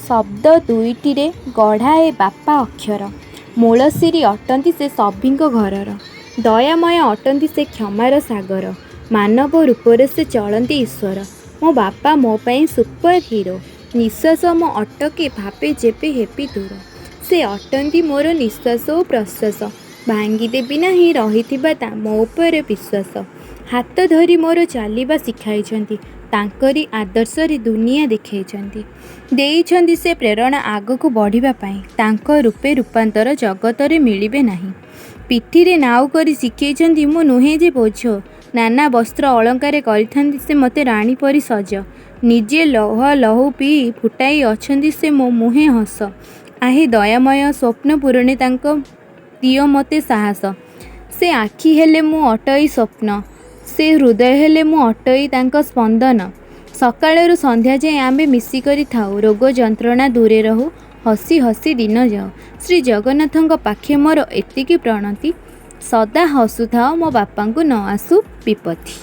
ଶବ୍ଦ ଦୁଇଟିରେ ଗଢ଼ାଏ ବାପା ଅକ୍ଷର। ମୂଳସିରି ଅଟନ୍ତି ସେ ସଭିଙ୍କ ଘରର। ଦୟାମୟ ଅଟନ୍ତି ସେ କ୍ଷମାର ସାଗର। ମାନବ ରୂପରେ ସେ ଚଳନ୍ତି ଈଶ୍ୱର। ମୋ ବାପା ମୋ ପାଇଁ ସୁପର ହିରୋ। ନିଶ୍ୱାସ ମୋ ଅଟକେ ଭାବେ ଯେବେ ହେବି ଦୂର। ସେ ଅଟନ୍ତି ମୋର ନିଶ୍ୱାସ ଓ ପ୍ରଶ୍ୱାସ। ଭାଙ୍ଗିଦେବି ନାହିଁ ରହିଥିବା ମୋ ଉପରେ ବିଶ୍ୱାସ। ହାତ ଧରି ମୋର ଚାଲିବା ଶିଖାଇଛନ୍ତି। ତାଙ୍କରି ଆଦର୍ଶରେ ଦୁନିଆ ଦେଖାଇଛନ୍ତି। ଦେଇଛନ୍ତି ସେ ପ୍ରେରଣା ଆଗକୁ ବଢ଼ିବା ପାଇଁ। ତାଙ୍କ ରୂପେ ରୂପାନ୍ତର ଜଗତରେ ମିଳିବେ ନାହିଁ। ପିଠିରେ ନାଉ କରି ଶିଖାଇଛନ୍ତି ମୁଁ ନୁହେଁ ଯେ ବୋଝ। ନାନା ବସ୍ତ୍ର ଅଳଙ୍କାର କରିଥାନ୍ତି ସେ ମୋତେ ରାଣୀ ପରି ସଜ। ନିଜେ ଲହୁ ପିଇ ଫୁଟାଇ ଅଛନ୍ତି ସେ ମୋ ମୁହେଁ ହସ। ଆହେ ଦୟାମୟ ସ୍ୱପ୍ନ ପୂରଣେ ତାଙ୍କ ଦିଅ ମୋତେ ସାହସ। ସେ ଆଖି ହେଲେ ମୁଁ ଅଟଇ ସ୍ୱପ୍ନ। ସେ ହୃଦୟ ହେଲେ ମୁଁ ଅଟଇ ତାଙ୍କ ସ୍ପନ୍ଦନ। ସକାଳରୁ ସନ୍ଧ୍ୟା ଯାଏ ଆମେ ମିଶିକରି ଥାଉ। ରୋଗ ଯନ୍ତ୍ରଣା ଦୂରେ ରହୁ। ହସି ହସି ଦିନ ଯାଉ। ଶ୍ରୀ ଜଗନ୍ନାଥଙ୍କ ପାଖେ ମୋର ଏତିକି ପ୍ରଣତି। ସଦା ହସୁଥାଅ ମୋ ବାପାଙ୍କୁ ନ ଆସୁ ବିପତ୍ତି।